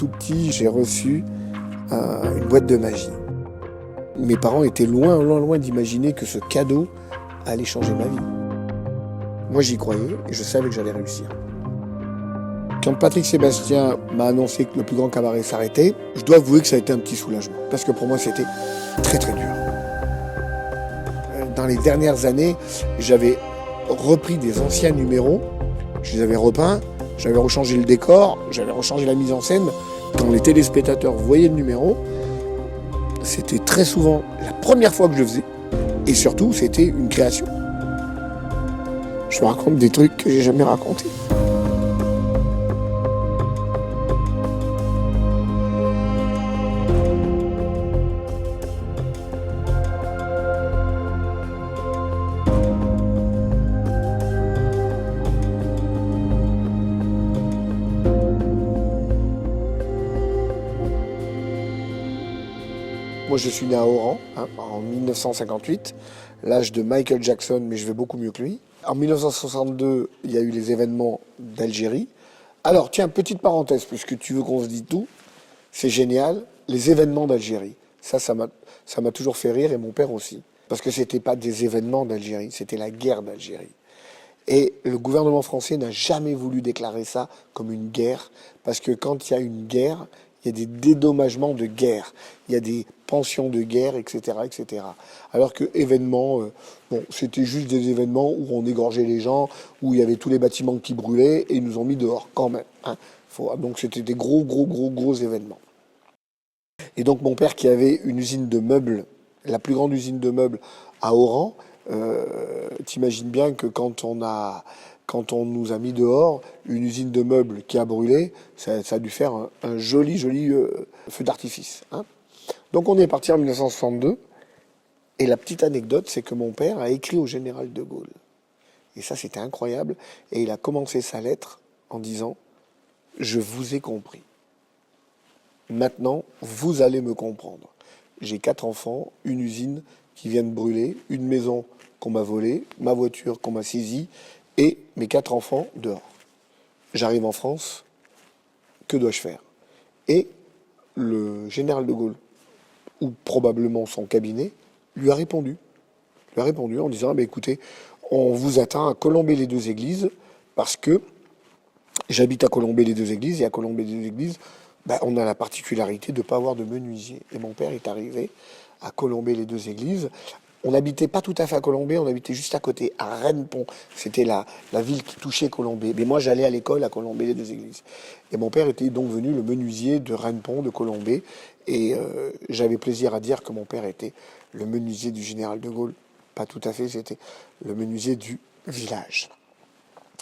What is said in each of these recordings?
tout petit, j'ai reçu une boîte de magie. Mes parents étaient loin, loin, loin d'imaginer que ce cadeau allait changer ma vie. Moi, j'y croyais et je savais que j'allais réussir. Quand Patrick Sébastien m'a annoncé que le plus grand cabaret s'arrêtait, je dois avouer que ça a été un petit soulagement. Parce que pour moi, c'était très, très dur. Dans les dernières années, j'avais repris des anciens numéros, je les avais repeints, j'avais rechangé le décor, j'avais rechangé la mise en scène. Quand les téléspectateurs voyaient le numéro, c'était très souvent la première fois que je le faisais. Et surtout, c'était une création. Je me raconte des trucs que j'ai jamais racontés. Moi, je suis né à Oran, en 1958, l'âge de Michael Jackson, mais je vais beaucoup mieux que lui. En 1962, il y a eu les événements d'Algérie. Alors, tiens, petite parenthèse, puisque tu veux qu'on se dise tout, c'est génial, les événements d'Algérie. Ça m'a toujours fait rire, et mon père aussi. Parce que c'était pas des événements d'Algérie, c'était la guerre d'Algérie. Et le gouvernement français n'a jamais voulu déclarer ça comme une guerre, parce que quand il y a une guerre, il y a des dédommagements de guerre, il y a des pensions de guerre, etc., etc. Alors que événements, c'était juste des événements où on égorgeait les gens, où il y avait tous les bâtiments qui brûlaient, et ils nous ont mis dehors quand même. Donc c'était des gros événements. Et donc mon père qui avait une usine de meubles, la plus grande usine de meubles à Oran, t'imagines bien que quand on nous a mis dehors, une usine de meubles qui a brûlé, ça a dû faire un joli feu d'artifice. Donc on est parti en 1962, et la petite anecdote, c'est que mon père a écrit au général de Gaulle. Et ça, c'était incroyable. Et il a commencé sa lettre en disant « Je vous ai compris. Maintenant, vous allez me comprendre. J'ai 4 enfants, une usine qui vient de brûler, une maison qu'on m'a volée, ma voiture qu'on m'a saisie, et mes 4 enfants dehors. J'arrive en France, que dois-je faire ?» Et le général de Gaulle, ou probablement son cabinet, lui a répondu. En disant écoutez, on vous attend à Colombey-les-Deux-Églises, parce que j'habite à Colombey-les-Deux-Églises, et à Colombey-les-Deux-Églises, on a la particularité de ne pas avoir de menuisier. Et mon père est arrivé à Colombey-les-Deux-Églises. On n'habitait pas tout à fait à Colombey, on habitait juste à côté, à Rennes-Pont. C'était la ville qui touchait Colombey. Mais moi, j'allais à l'école à Colombey-les-Deux-Églises. Et mon père était donc venu le menuisier de Rennes-Pont, de Colombey. Et j'avais plaisir à dire que mon père était le menuisier du général de Gaulle. Pas tout à fait, c'était le menuisier du village.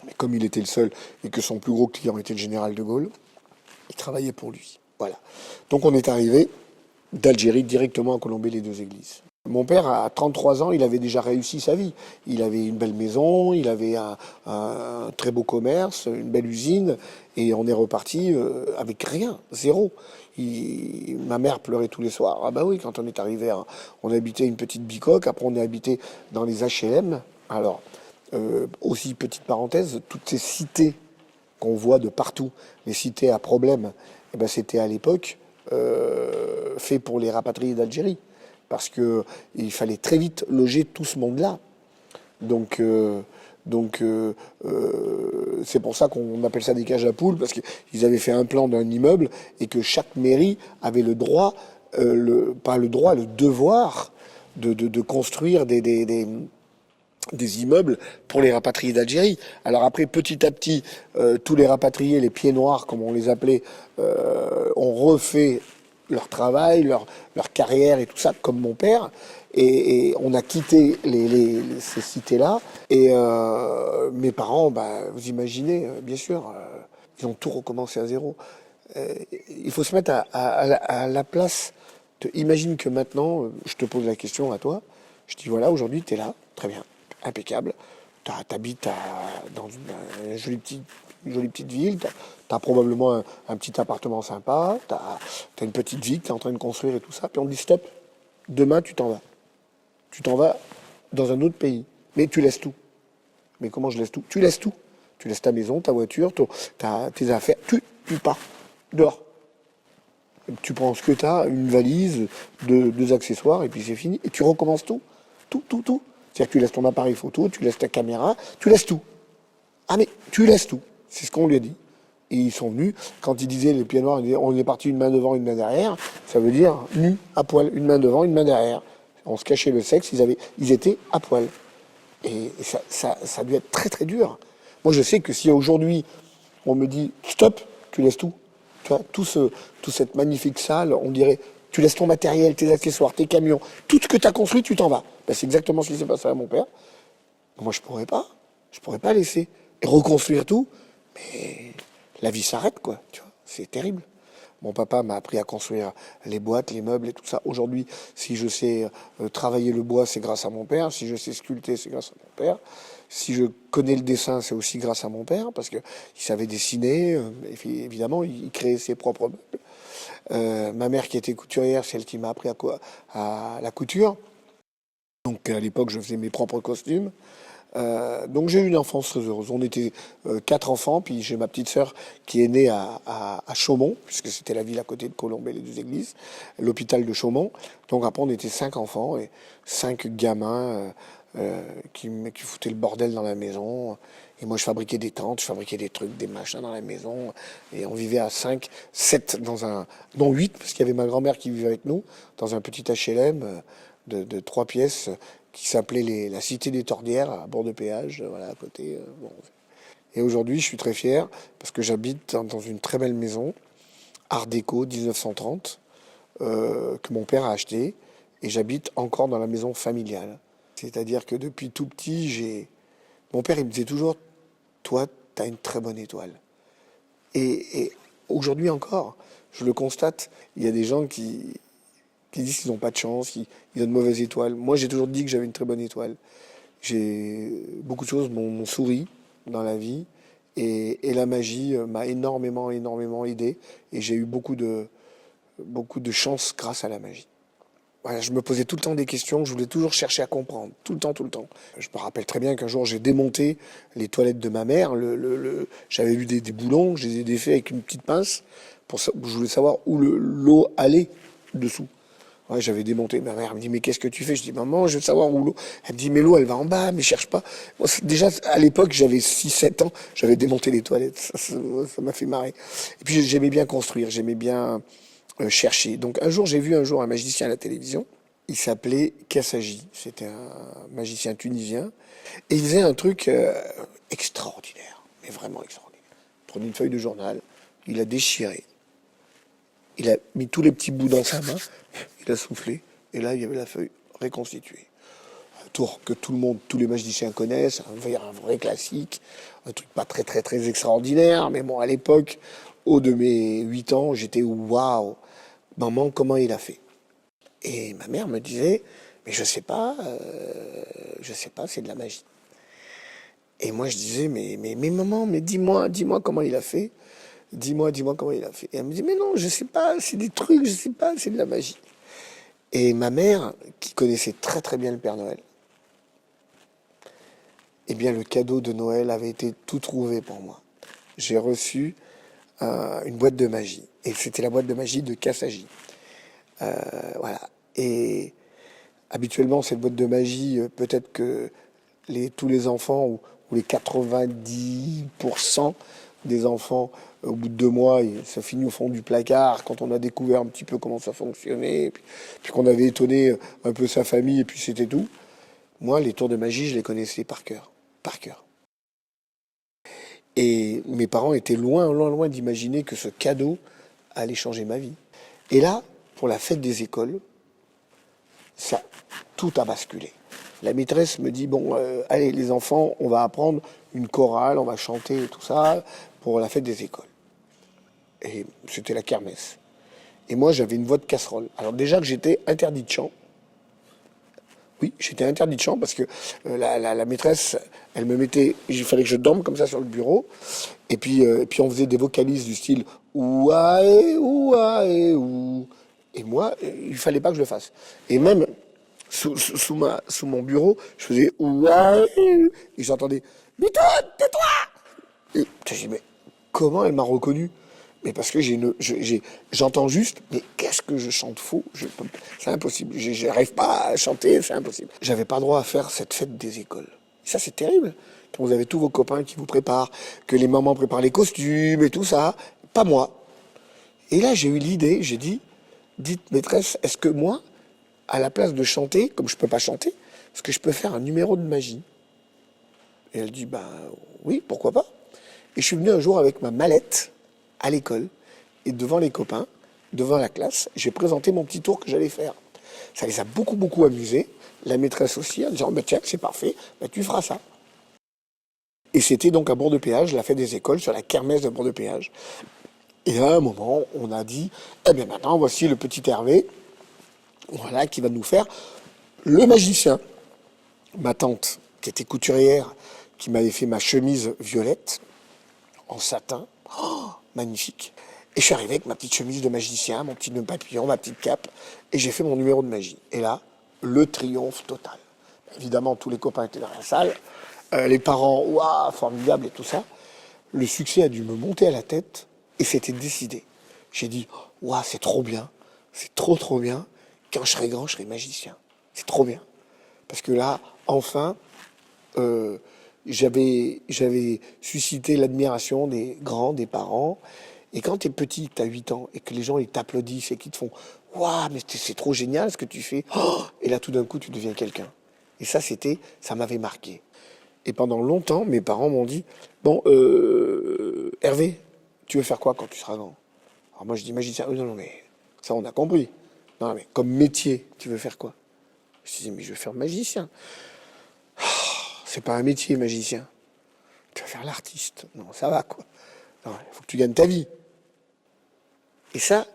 Mais comme il était le seul et que son plus gros client était le général de Gaulle, il travaillait pour lui. Voilà. Donc on est arrivé d'Algérie directement à Colombey-les-Deux-Églises. Mon père, à 33 ans, il avait déjà réussi sa vie. Il avait une belle maison, il avait un très beau commerce, une belle usine, et on est reparti avec rien, zéro. Ma mère pleurait tous les soirs. Ah bah oui, quand on est arrivé, on habitait une petite bicoque, après on est habité dans les HLM. Alors, aussi petite parenthèse, toutes ces cités qu'on voit de partout, les cités à problème, c'était à l'époque fait pour les rapatriés d'Algérie. Parce qu'il fallait très vite loger tout ce monde-là. Donc c'est pour ça qu'on appelle ça des cages à poules, parce qu'ils avaient fait un plan d'un immeuble et que chaque mairie avait le droit, le devoir de construire des immeubles pour les rapatriés d'Algérie. Alors après, petit à petit, tous les rapatriés, les pieds noirs, comme on les appelait, ont refait leur travail, leur carrière et tout ça, comme mon père. Et on a quitté ces cités-là. Et mes parents, vous imaginez, bien sûr, ils ont tout recommencé à zéro. Il faut se mettre à la place. Imagine que maintenant, je te pose la question à toi. Je dis voilà, aujourd'hui, tu es là, très bien, impeccable. T'habites dans une jolie petite ville, t'as probablement un petit appartement sympa, t'as une petite vie que t'es en train de construire et tout ça, puis on te dit stop, demain tu t'en vas. Tu t'en vas dans un autre pays, mais tu laisses tout. Mais comment je laisse tout? Tu laisses tout. Tu laisses ta maison, ta voiture, tes affaires, tu pars, dehors. Tu prends ce que tu as, une valise, deux accessoires, et puis c'est fini. Et tu recommences tout. Tout, tout, tout. C'est-à-dire que tu laisses ton appareil photo, tu laisses ta caméra, tu laisses tout. Ah mais tu laisses tout. C'est ce qu'on lui a dit. Et ils sont venus, quand ils disaient, les pieds noirs, ils disaient, on est parti une main devant, une main derrière, ça veut dire nu, à poil, une main devant, une main derrière. On se cachait le sexe, ils étaient à poil. Et ça a dû être très très dur. Moi je sais que si aujourd'hui on me dit stop, tu laisses tout. Tu vois, toute cette magnifique salle, on dirait, tu laisses ton matériel, tes accessoires, tes camions, tout ce que tu as construit, tu t'en vas. Ben, c'est exactement ce qui s'est passé à mon père. Moi je pourrais pas. Je pourrais pas laisser. Et reconstruire tout, mais la vie s'arrête, quoi. Tu vois, c'est terrible. Mon papa m'a appris à construire les boîtes, les meubles et tout ça. Aujourd'hui, si je sais travailler le bois, c'est grâce à mon père. Si je sais sculpter, c'est grâce à mon père. Si je connais le dessin, c'est aussi grâce à mon père, parce qu'il savait dessiner. Et puis, évidemment, il créait ses propres meubles. Ma mère, qui était couturière, c'est elle qui m'a appris à la couture. Donc, à l'époque, je faisais mes propres costumes. Donc j'ai eu une enfance très heureuse. On était 4 enfants, puis j'ai ma petite sœur qui est née à Chaumont, puisque c'était la ville à côté de Colombey, les deux églises, l'hôpital de Chaumont. Donc après on était 5 enfants et 5 gamins qui foutaient le bordel dans la maison. Et moi je fabriquais des tentes, je fabriquais des trucs, des machins dans la maison. Et on vivait à 5, 7 dont 8, parce qu'il y avait ma grand-mère qui vivait avec nous, dans un petit HLM de 3 pièces qui s'appelait la Cité des Tordières, à bord de péage, voilà, à côté. Bon. Et aujourd'hui, je suis très fier, parce que j'habite dans une très belle maison, Art déco, 1930, que mon père a acheté, et j'habite encore dans la maison familiale. C'est-à-dire que depuis tout petit, mon père, il me disait toujours, toi, tu as une très bonne étoile. Et aujourd'hui encore, je le constate, il y a des gens qui disent qu'ils n'ont pas de chance, qu'ils ont de mauvaises étoiles. Moi, j'ai toujours dit que j'avais une très bonne étoile. Beaucoup de choses m'ont souri dans la vie, et la magie m'a énormément, énormément aidé, et j'ai eu beaucoup de chance grâce à la magie. Voilà, je me posais tout le temps des questions, je voulais toujours chercher à comprendre, tout le temps, tout le temps. Je me rappelle très bien qu'un jour j'ai démonté les toilettes de ma mère, j'avais vu des boulons, je les ai défaits avec une petite pince, je voulais savoir où l'eau allait dessous. Ouais, j'avais démonté. Ma mère me dit, mais qu'est-ce que tu fais? Je dis, maman, je veux savoir où l'eau. Elle me dit, mais l'eau, elle va en bas, mais cherche pas. Moi, déjà, à l'époque, j'avais 6-7 ans, j'avais démonté les toilettes. Ça m'a fait marrer. Et puis, j'aimais bien construire, j'aimais bien chercher. Donc, j'ai vu un jour un magicien à la télévision. Il s'appelait Kassaji. C'était un magicien tunisien. Et il faisait un truc extraordinaire, mais vraiment extraordinaire. Il prenait une feuille de journal, il a déchiré. Il a mis tous les petits bouts dans sa main, il a soufflé, et là, il y avait la feuille reconstituée. Un tour que tous les magiciens connaissent, un vrai classique, un truc pas très, très, très extraordinaire, mais bon, à l'époque, haut de mes 8 ans, j'étais waouh, maman, comment il a fait? Et ma mère me disait, mais je sais pas, c'est de la magie. Et moi, je disais, mais maman, mais dis-moi comment il a fait. Dis-moi comment il a fait. Et elle me dit, mais non, je sais pas, c'est des trucs, je sais pas, c'est de la magie. Et ma mère, qui connaissait très très bien le Père Noël, eh bien le cadeau de Noël avait été tout trouvé pour moi. J'ai reçu une boîte de magie. Et c'était la boîte de magie de Kassaji. Voilà. Et habituellement, cette boîte de magie, peut-être que tous les enfants, ou les 90% des enfants, au bout de 2 mois, ça finit au fond du placard, quand on a découvert un petit peu comment ça fonctionnait, puis qu'on avait étonné un peu sa famille, et puis c'était tout. Moi, les tours de magie, je les connaissais par cœur. Par cœur. Et mes parents étaient loin, loin, loin d'imaginer que ce cadeau allait changer ma vie. Et là, pour la fête des écoles, tout a basculé. La maîtresse me dit, bon, allez les enfants, on va apprendre une chorale, on va chanter et tout ça pour la fête des écoles. Et c'était la kermesse. Et moi, j'avais une voix de casserole. Alors déjà que j'étais interdit de chant. Oui, j'étais interdit de chant parce que la maîtresse, elle me mettait, il fallait que je dorme comme ça sur le bureau. Et puis on faisait des vocalises du style ouaé, ouaé, ou. Et moi, il fallait pas que je le fasse. Et même sous mon bureau, je faisais ouaé, et j'entendais Bitoun, tais-toi. Et je dis, mais comment elle m'a reconnu? Mais parce que j'entends juste, mais qu'est-ce que je chante faux? C'est impossible. J'arrive pas à chanter, c'est impossible. J'avais pas droit à faire cette fête des écoles. Ça, c'est terrible. Quand vous avez tous vos copains qui vous préparent, que les mamans préparent les costumes et tout ça, pas moi. Et là, j'ai eu l'idée, j'ai dit, dites maîtresse, est-ce que moi, à la place de chanter, comme je peux pas chanter, est-ce que je peux faire un numéro de magie? Et elle dit, ben oui, pourquoi pas. Et je suis venu un jour avec ma mallette à l'école, et devant les copains, devant la classe, j'ai présenté mon petit tour que j'allais faire. Ça les a beaucoup, beaucoup amusés. La maîtresse aussi, en disant, bah, tiens, c'est parfait, bah, tu feras ça. Et c'était donc à Bourg-de-Péage, la fête des écoles, sur la kermesse de Bourg-de-Péage. Et à un moment, on a dit, eh bien maintenant, voici le petit Hervé, voilà, qui va nous faire le magicien. Ma tante, qui était couturière, qui m'avait fait ma chemise violette, en satin, oh, magnifique. Et je suis arrivé avec ma petite chemise de magicien, mon petit nœud papillon, ma petite cape, et j'ai fait mon numéro de magie. Et là, le triomphe total. Évidemment, tous les copains étaient dans la salle, les parents, waouh, formidable et tout ça. Le succès a dû me monter à la tête, et c'était décidé. J'ai dit, waouh, c'est trop bien, c'est trop trop bien. Quand je serai grand, je serai magicien. C'est trop bien. Parce que là, enfin, j'avais suscité l'admiration des grands, des parents. Et quand tu es petit, tu as 8 ans, et que les gens ils t'applaudissent et qu'ils te font « Waouh, mais c'est trop génial ce que tu fais oh !» Et là, tout d'un coup, tu deviens quelqu'un. Et ça m'avait marqué. Et pendant longtemps, mes parents m'ont dit « Bon, Hervé, tu veux faire quoi quand tu seras grand ?» Alors moi, je dis « Magicien. » Non, non, mais ça, on a compris. Non, mais comme métier, tu veux faire quoi? Je disais « Mais je veux faire magicien. » C'est pas un métier, magicien. Tu vas faire l'artiste. Non, ça va, quoi. Il faut que tu gagnes ta vie. Et ça,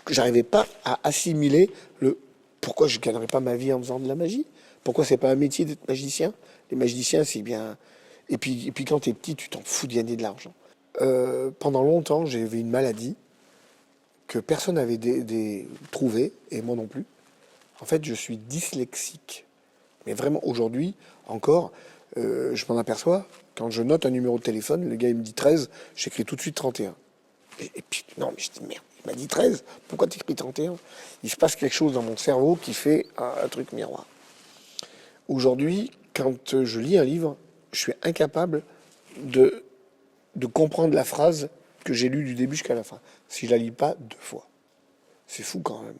j'arrivais pas à assimiler le pourquoi je gagnerais pas ma vie en faisant de la magie. Pourquoi c'est pas un métier d'être magicien? Les magiciens, c'est bien. Et puis quand tu es petit, tu t'en fous de gagner de l'argent. Pendant longtemps, j'avais une maladie que personne n'avait trouvée, et moi non plus. En fait, je suis dyslexique. Mais vraiment, aujourd'hui, encore, je m'en aperçois. Quand je note un numéro de téléphone, le gars, il me dit 13, j'écris tout de suite 31. Et puis, non, mais je dis, merde, il m'a dit 13, pourquoi t'écris 31? Il se passe quelque chose dans mon cerveau qui fait un truc miroir. Aujourd'hui, quand je lis un livre, je suis incapable de comprendre la phrase que j'ai lue du début jusqu'à la fin, si je la lis pas 2 fois. C'est fou quand même.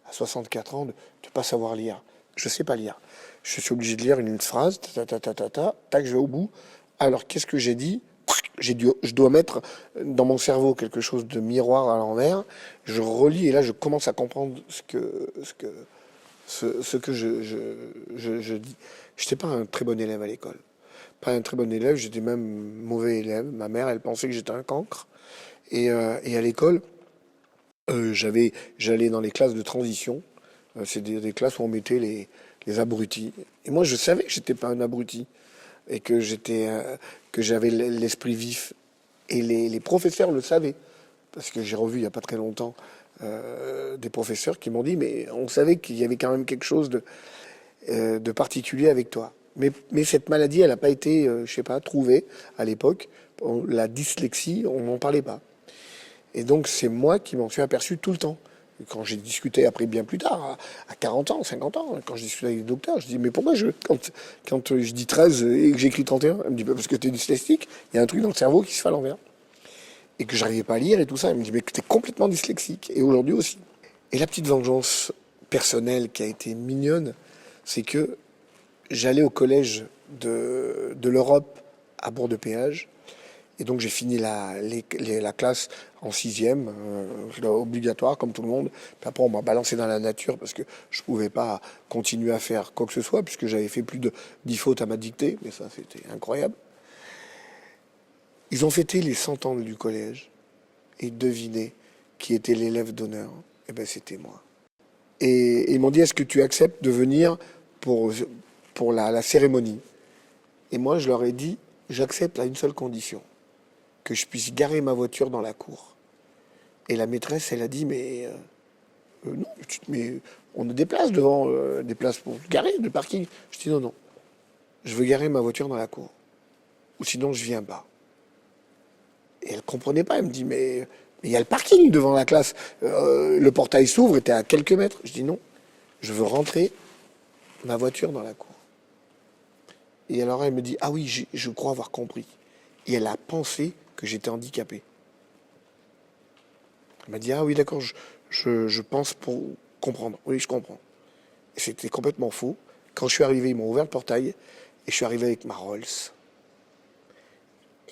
À 64 ans, de ne pas savoir lire. Je sais pas lire. Je suis obligé de lire une phrase, tac, je vais au bout. Alors, qu'est-ce que j'ai dit? Je dois mettre dans mon cerveau quelque chose de miroir à l'envers. Je relis et là, je commence à comprendre ce que je dis. Je n'étais pas un très bon élève à l'école. Pas un très bon élève, j'étais même mauvais élève. Ma mère, elle pensait que j'étais un cancre. Et à l'école, j'allais dans les classes de transition. C'est des classes où on mettait les abrutis. Et moi, je savais que j'étais pas un abruti et que j'avais l'esprit vif. Et les professeurs le savaient, parce que j'ai revu il y a pas très longtemps des professeurs qui m'ont dit, mais on savait qu'il y avait quand même quelque chose de particulier avec toi. Mais cette maladie, elle n'a pas été, je sais pas, trouvée à l'époque. La dyslexie, on n'en parlait pas. Et donc c'est moi qui m'en suis aperçu tout le temps. Quand j'ai discuté après bien plus tard, à 40 ans, 50 ans, quand je discutais avec les docteurs, je dis mais pourquoi quand je dis 13 et que j'écris 31, elle me dit parce que tu es dyslexique, il y a un truc dans le cerveau qui se fait à l'envers. Et que j'arrivais pas à lire et tout ça. Elle me dit mais que tu es complètement dyslexique. Et aujourd'hui aussi. Et la petite vengeance personnelle qui a été mignonne, c'est que j'allais au collège de l'Europe à Bourg-de-Péage. Et donc j'ai fini la classe en 6e, obligatoire comme tout le monde. Puis après on m'a balancé dans la nature parce que je pouvais pas continuer à faire quoi que ce soit puisque j'avais fait plus de 10 fautes à ma dictée. Mais ça c'était incroyable. Ils ont fêté les 100 ans du collège et devinez qui était l'élève d'honneur. Eh ben c'était moi. Et ils m'ont dit est-ce que tu acceptes de venir pour la cérémonie? Et moi je leur ai dit j'accepte à une seule condition, que je puisse garer ma voiture dans la cour. Et la maîtresse, elle a dit, mais non, mais on a des places devant, des places pour garer, de parking. Je dis, non, non, je veux garer ma voiture dans la cour. Ou sinon, je viens pas. Et elle comprenait pas, elle me dit, mais Mais il y a le parking devant la classe. Le portail s'ouvre et t'es à quelques mètres. Je dis non, je veux rentrer ma voiture dans la cour. Et alors elle me dit, ah oui, je crois avoir compris. Et elle a pensé que j'étais handicapé. Elle m'a dit, ah oui, d'accord, je pense pour comprendre. Oui, je comprends. Et c'était complètement faux. Quand je suis arrivé, ils m'ont ouvert le portail et je suis arrivé avec ma Rolls.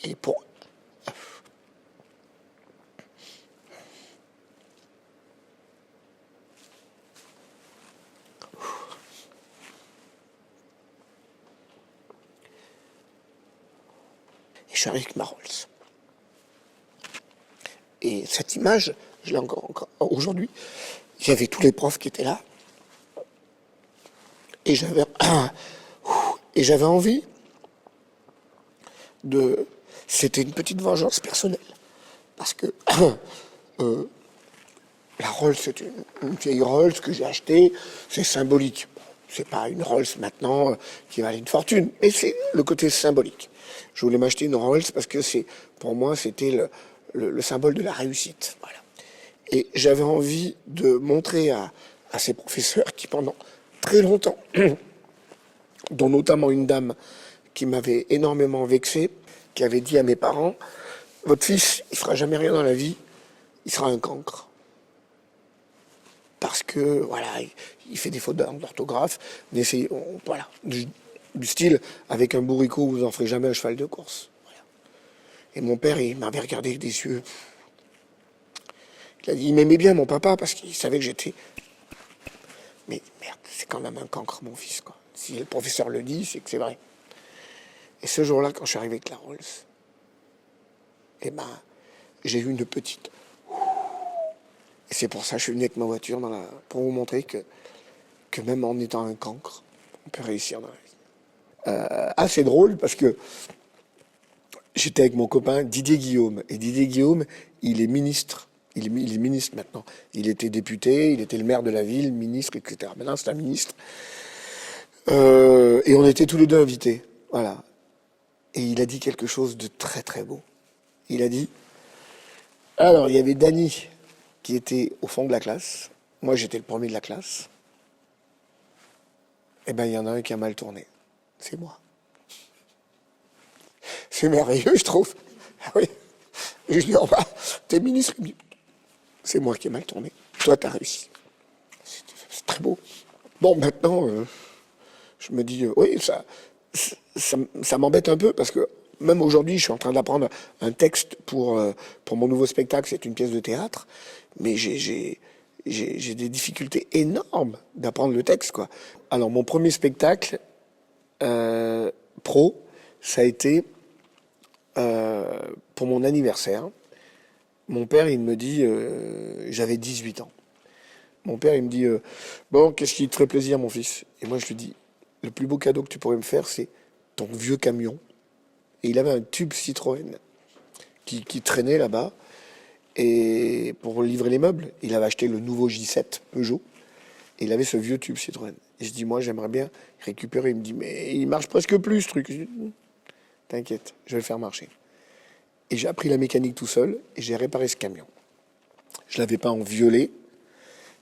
Et pour... Et je suis arrivé avec ma Rolls. Et cette image, je l'ai encore aujourd'hui. Il y avait tous les profs qui étaient là. Et j'avais envie de... C'était une petite vengeance personnelle. Parce que la Rolls, c'est une vieille Rolls que j'ai achetée. C'est symbolique. C'est pas une Rolls maintenant qui valait une fortune. Mais c'est le côté symbolique. Je voulais m'acheter une Rolls parce que pour moi, c'était le symbole de la réussite. Voilà. Et j'avais envie de montrer à ces professeurs qui, pendant très longtemps, dont notamment une dame qui m'avait énormément vexé, qui avait dit à mes parents, votre fils, il fera jamais rien dans la vie, il sera un cancre. Parce que, voilà, il fait des fautes d'orthographe, mais c'est, voilà, du style, avec un bourricot, vous en ferez jamais un cheval de course. Voilà. Et mon père, il m'avait regardé avec des yeux. Il m'aimait bien, mon papa, parce qu'il savait que j'étais... Mais merde, c'est quand même un cancre, mon fils, quoi. Si le professeur le dit, c'est que c'est vrai. Et ce jour-là, quand je suis arrivé avec la Rolls, eh ben, j'ai eu une petite... Et c'est pour ça que je suis venu avec ma voiture pour vous montrer que même en étant un cancre, on peut réussir dans la vie. C'est drôle parce que j'étais avec mon copain Didier Guillaume. Et Didier Guillaume, il est ministre. Il est ministre maintenant. Il était député, il était le maire de la ville, ministre, etc. Maintenant, c'est un ministre. Et on était tous les deux invités. Voilà. Et il a dit quelque chose de très très beau. Il a dit... Alors, il y avait Dany qui était au fond de la classe. Moi, j'étais le premier de la classe. Eh bien, il y en a un qui a mal tourné. C'est moi. C'est merveilleux, je trouve. Ah oui. Et je lui dis, oh bah, t'es ministre. Il me dit, c'est moi qui ai mal tourné. Toi, t'as réussi. C'est très beau. Bon, maintenant, je me dis, oui, ça m'embête un peu parce que même aujourd'hui, je suis en train d'apprendre un texte pour mon nouveau spectacle. C'est une pièce de théâtre. Mais j'ai des difficultés énormes d'apprendre le texte, quoi. Alors, mon premier spectacle pro, ça a été pour mon anniversaire. Mon père, il me dit, j'avais 18 ans. Mon père, il me dit, bon, qu'est-ce qui te ferait plaisir, mon fils? Et moi, je lui dis, le plus beau cadeau que tu pourrais me faire, c'est ton vieux camion. Et il avait un tube Citroën qui traînait là-bas. Et pour livrer les meubles, il avait acheté le nouveau J7 Peugeot. Et il avait ce vieux tube Citroën. Et je dis, moi, j'aimerais bien récupérer. Il me dit, mais il marche presque plus, ce truc. Je dis, t'inquiète, je vais le faire marcher. Et j'ai appris la mécanique tout seul et j'ai réparé ce camion. Je l'avais pas en violet.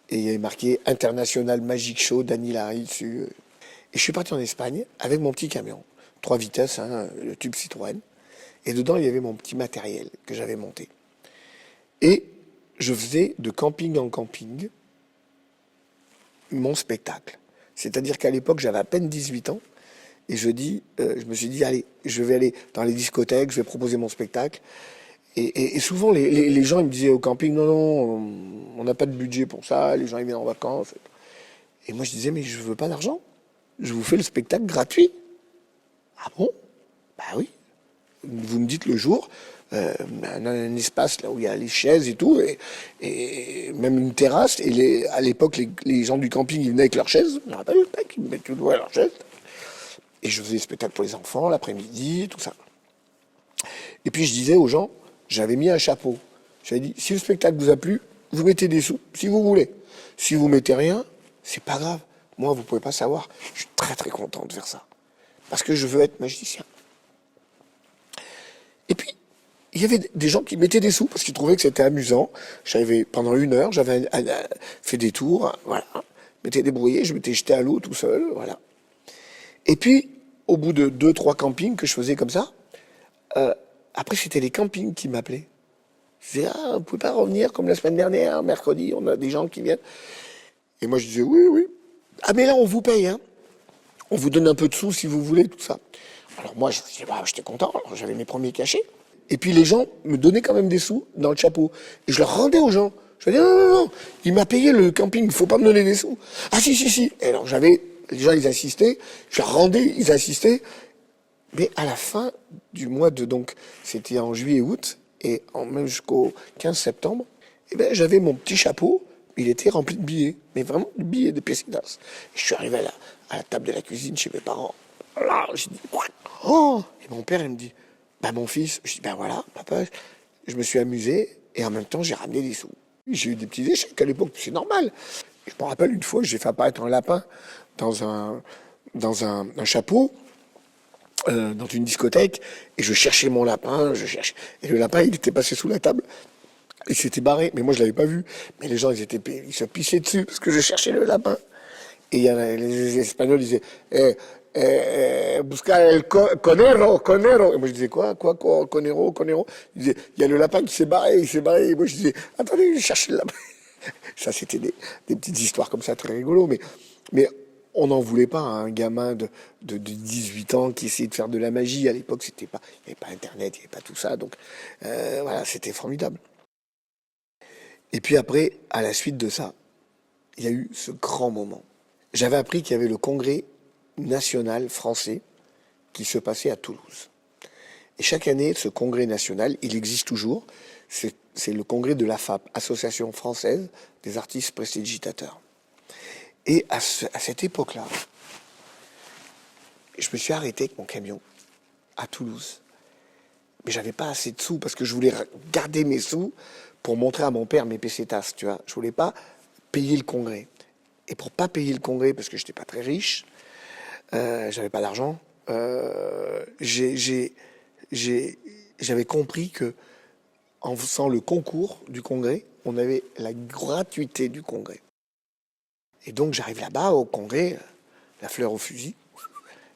Et il y avait marqué International Magic Show, Dany Larry dessus. Et je suis parti en Espagne avec mon petit camion. 3 vitesses, hein, le tube Citroën. Et dedans, il y avait mon petit matériel que j'avais monté. Et je faisais de camping en camping mon spectacle. C'est-à-dire qu'à l'époque, j'avais à peine 18 ans. Et je me suis dit, allez, je vais aller dans les discothèques, je vais proposer mon spectacle. Et souvent, les gens, ils me disaient au camping, non, on n'a pas de budget pour ça, les gens, ils viennent en vacances. Et moi, je disais, mais je veux pas d'argent. Je vous fais le spectacle gratuit. Ah bon? Bah oui. Vous me dites le jour, un espace là où il y a les chaises et tout, et même une terrasse. Et à l'époque, les gens du camping, ils venaient avec leurs chaises. Je me rappelle, ils me mettaient tout droit à leurs chaises. Et je faisais des spectacles pour les enfants, l'après-midi, tout ça. Et puis je disais aux gens, j'avais mis un chapeau. J'avais dit, si le spectacle vous a plu, vous mettez des sous, si vous voulez. Si vous mettez rien, c'est pas grave. Moi, vous pouvez pas savoir. Je suis très très content de faire ça. Parce que je veux être magicien. Et puis, il y avait des gens qui mettaient des sous parce qu'ils trouvaient que c'était amusant. Pendant 1 heure, j'avais fait des tours, voilà. Je m'étais débrouillé, je m'étais jeté à l'eau tout seul, voilà. Et puis, au bout de 2, 3 campings que je faisais comme ça, après c'était les campings qui m'appelaient. Ils disaient, ah, vous pouvez pas revenir comme la semaine dernière, mercredi, on a des gens qui viennent. Et moi je disais, oui, oui. Ah mais là on vous paye, hein. On vous donne un peu de sous si vous voulez, tout ça. Alors moi, j'étais content, alors j'avais mes premiers cachets. Et puis les gens me donnaient quand même des sous dans le chapeau. Et je leur rendais aux gens. Je leur disais, non, non, non, il m'a payé le camping, il faut pas me donner des sous. Ah si, si, si. Et alors les gens ils insistaient, je leur rendais, ils insistaient. Mais à la fin du mois donc c'était en juillet-août, et même jusqu'au 15 septembre, eh ben, j'avais mon petit chapeau, il était rempli de billets, mais vraiment de billets, de pesetas. Je suis arrivé à la table de la cuisine chez mes parents. Là, j'ai dit, oh! Et mon père, il me dit, bah mon fils, je dis, ben voilà, papa, je me suis amusé, et en même temps, j'ai ramené des sous. J'ai eu des petits échecs à l'époque, c'est normal. Je me rappelle une fois, j'ai fait apparaître un lapin dans un chapeau, dans une discothèque, et je cherchais mon lapin, et le lapin, il était passé sous la table. Il s'était barré, mais moi je l'avais pas vu. Mais les gens, ils se pissaient dessus parce que je cherchais le lapin. Et il y a les Espagnols disaient, buscar el conero, conero. Et moi je disais, quoi, conero, conero. Ils disaient, il y a le lapin qui s'est barré, il s'est barré. Et moi je disais, attendez, je cherche le lapin. Ça, c'était des petites histoires comme ça, très rigolo. Mais on n'en voulait pas à un gamin de 18 ans qui essayait de faire de la magie. À l'époque, il n'y avait pas Internet, il n'y avait pas tout ça. Donc, voilà, c'était formidable. Et puis après, à la suite de ça, il y a eu ce grand moment. J'avais appris qu'il y avait le congrès national français qui se passait à Toulouse. Et chaque année, ce congrès national, il existe toujours. C'est le congrès de l'AFAP, Association française des artistes prestidigitateurs. Et à cette époque-là, je me suis arrêté avec mon camion à Toulouse. Mais j'avais pas assez de sous parce que je voulais garder mes sous pour montrer à mon père mes pesetas, tu vois. Je voulais pas payer le congrès. Et pour pas payer le congrès, parce que j'étais pas très riche, j'avais pas d'argent, j'avais compris que en faisant le concours du congrès, on avait la gratuité du congrès. Et donc j'arrive là-bas au congrès, la fleur au fusil,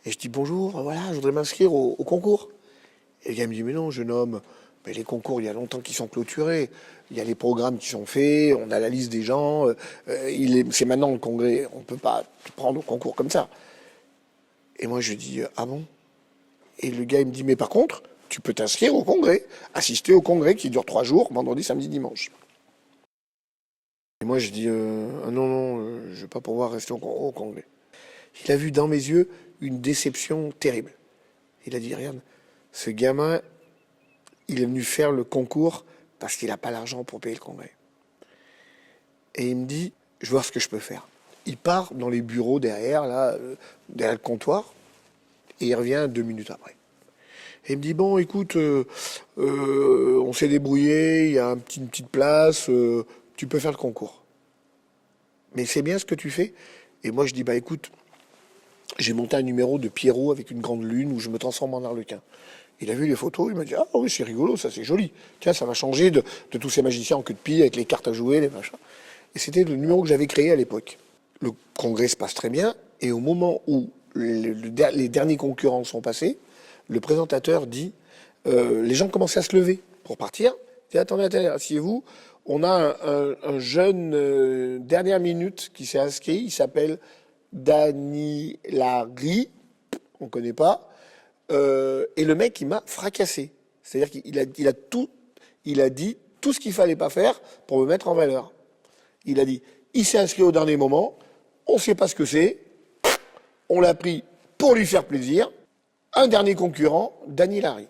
et je dis bonjour, voilà, je voudrais m'inscrire au concours. Et le gars me dit mais non, jeune homme, mais les concours, il y a longtemps qu'ils sont clôturés. Il y a les programmes qui sont faits, on a la liste des gens. C'est maintenant le congrès, on ne peut pas te prendre au concours comme ça. Et moi, je dis ah bon? Et le gars, il me dit mais par contre, tu peux t'inscrire au congrès, assister au congrès qui dure 3 jours, vendredi, samedi, dimanche. Et moi, je dis ah non, non, je ne vais pas pouvoir rester au congrès. Il a vu dans mes yeux une déception terrible. Il a dit regarde, ce gamin, il est venu faire le concours parce qu'il n'a pas l'argent pour payer le congrès. Et il me dit, je vais voir ce que je peux faire. Il part dans les bureaux derrière, là, derrière le comptoir, et il revient 2 minutes après. Et il me dit, bon, écoute, on s'est débrouillé, il y a une petite place, tu peux faire le concours. Mais c'est bien ce que tu fais. Et moi, je dis, bah écoute, j'ai monté un numéro de Pierrot avec une grande lune où je me transforme en arlequin. Il a vu les photos, il m'a dit, ah oui, c'est rigolo, ça c'est joli. Tiens, ça va changer de tous ces magiciens en queue de pie avec les cartes à jouer, les machins. Et c'était le numéro que j'avais créé à l'époque. Le congrès se passe très bien, et au moment où les derniers concurrents sont passés, le présentateur dit, les gens commençaient à se lever pour partir. Il dit, attendez, asseyez-vous. On a un jeune dernière minute qui s'est inscrit, il s'appelle Dany Larry, on ne connaît pas. Et le mec, il m'a fracassé. C'est-à-dire qu'il a dit tout ce qu'il fallait pas faire pour me mettre en valeur. Il a dit, il s'est inscrit au dernier moment, on ne sait pas ce que c'est, on l'a pris pour lui faire plaisir, un dernier concurrent, Dany Larry.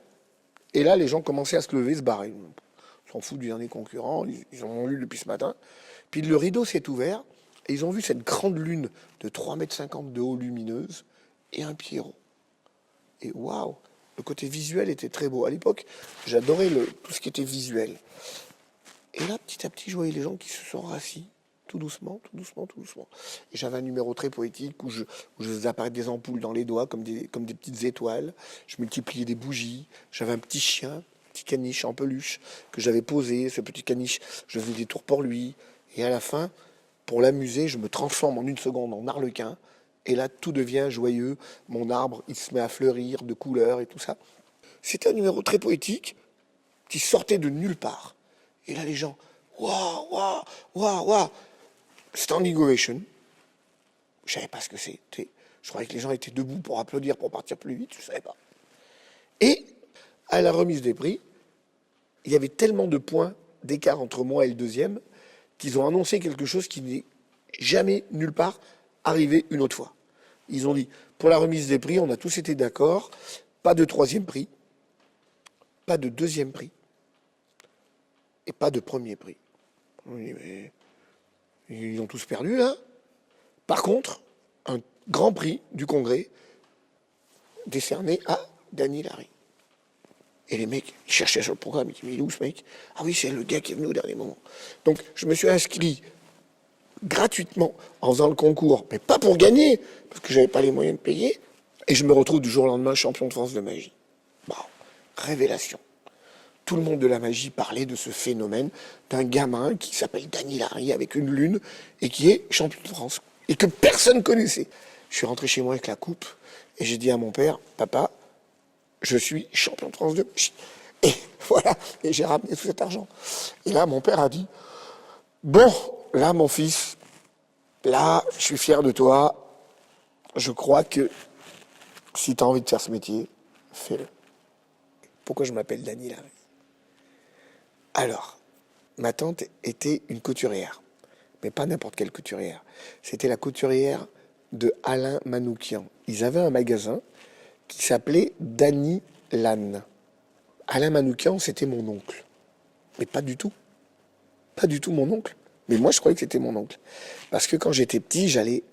Et là, les gens commençaient à se lever, se barrer. Ils s'en foutent du dernier concurrent, ils en ont lu depuis ce matin. Puis le rideau s'est ouvert, et ils ont vu cette grande lune de 3,50 m de haut lumineuse, et un Pierrot. Et waouh, le côté visuel était très beau. À l'époque, j'adorais tout ce qui était visuel. Et là, petit à petit, je voyais les gens qui se sont rassis, tout doucement, tout doucement, tout doucement. Et j'avais un numéro très poétique où je faisais apparaître des ampoules dans les doigts comme des petites étoiles. Je multipliais des bougies. J'avais un petit chien petit caniche en peluche que j'avais posé. Ce petit caniche, je faisais des tours pour lui. Et à la fin, pour l'amuser, je me transforme en une seconde en arlequin. Et là, tout devient joyeux. Mon arbre, il se met à fleurir de couleurs et tout ça. C'était un numéro très poétique qui sortait de nulle part. Et là, les gens, waouh, waouh, waouh, waouh. Standing ovation. Je savais pas ce que c'était. Je croyais que les gens étaient debout pour applaudir, pour partir plus vite. Je savais pas. Et à la remise des prix, il y avait tellement de points d'écart entre moi et le deuxième qu'ils ont annoncé quelque chose qui n'est jamais nulle part arrivé une autre fois. Ils ont dit, pour la remise des prix, on a tous été d'accord, pas de troisième prix, pas de deuxième prix et pas de premier prix. On dit, mais ils ont tous perdu là. Par contre, un grand prix du Congrès décerné à Danny Larry. Et les mecs, ils cherchaient sur le programme, ils disaient, mais il est où ce mec? Ah oui, c'est le gars qui est venu au dernier moment. Donc, je me suis inscrit gratuitement en faisant le concours, mais pas pour gagner, parce que j'avais pas les moyens de payer, et je me retrouve du jour au lendemain champion de France de magie. Bon, révélation. Tout le monde de la magie parlait de ce phénomène d'un gamin qui s'appelle Danny Larry avec une lune et qui est champion de France et que personne connaissait. Je suis rentré chez moi avec la coupe et j'ai dit à mon père, papa, je suis champion de France de magie. Et voilà, et j'ai ramené tout cet argent. Et là, mon père a dit, bon, là, mon fils, là, je suis fier de toi. Je crois que si tu as envie de faire ce métier, fais-le. Pourquoi je m'appelle Danny Larry? Alors, ma tante était une couturière, mais pas n'importe quelle couturière. C'était la couturière de Alain Manoukian. Ils avaient un magasin qui s'appelait Danny Lann. Alain Manoukian, c'était mon oncle. Mais pas du tout. Pas du tout mon oncle. Mais moi, je croyais que c'était mon oncle. Parce que quand j'étais petit, j'allais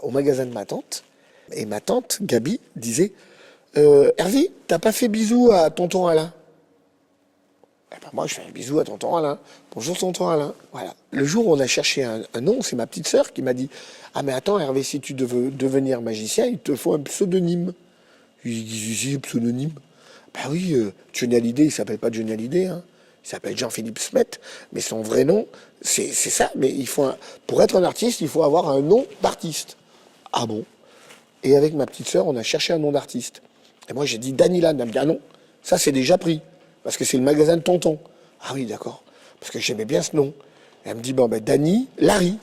au magasin de ma tante. Et ma tante, Gabi, disait Hervé, t'as pas fait bisou à tonton Alain? Eh ben moi, je fais un bisou à tonton Alain. Bonjour tonton Alain. Voilà. Le jour où on a cherché un nom, c'est ma petite sœur qui m'a dit ah mais attends Hervé, si tu veux devenir magicien, il te faut un pseudonyme. Je lui dis pseudonyme. Ben oui, Johnny Hallyday, il s'appelle pas Johnny Hallyday, hein. Il s'appelle Jean-Philippe Smet, mais son vrai nom, c'est ça. Mais pour être un artiste, il faut avoir un nom d'artiste. Ah bon? Et avec ma petite sœur, on a cherché un nom d'artiste. Et moi, j'ai dit Danny Lann. Elle me dit ah non, ça c'est déjà pris. Parce que c'est le magasin de tonton. Ah oui, d'accord. Parce que j'aimais bien ce nom. Et elle me dit, bon, ben, Danny Larry.